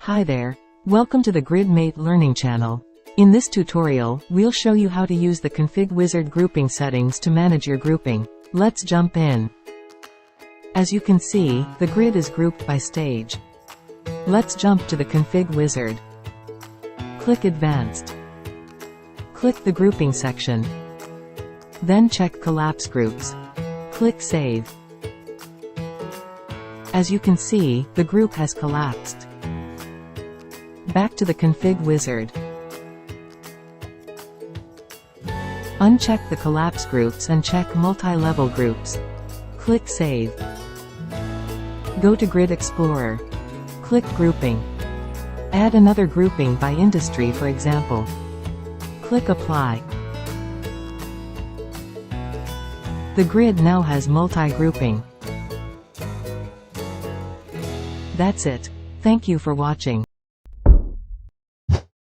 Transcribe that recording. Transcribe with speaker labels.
Speaker 1: Hi there. Welcome to the GridMate learning channel. In this tutorial, we'll show you how to use the Config Wizard grouping settings to manage your grouping. Let's jump in. As you can see, the grid is grouped by stage. Let's jump to the Config Wizard. Click Advanced. Click the Grouping section. Then check Collapse Groups. Click Save. As you can see, the group has collapsed. Back to the Config Wizard. Uncheck the collapse groups and check multi-level groups. Click Save. Go to Grid Explorer. Click Grouping. Add another grouping by industry, for example. Click Apply. The grid now has multi-grouping. That's it. Thank you for watching.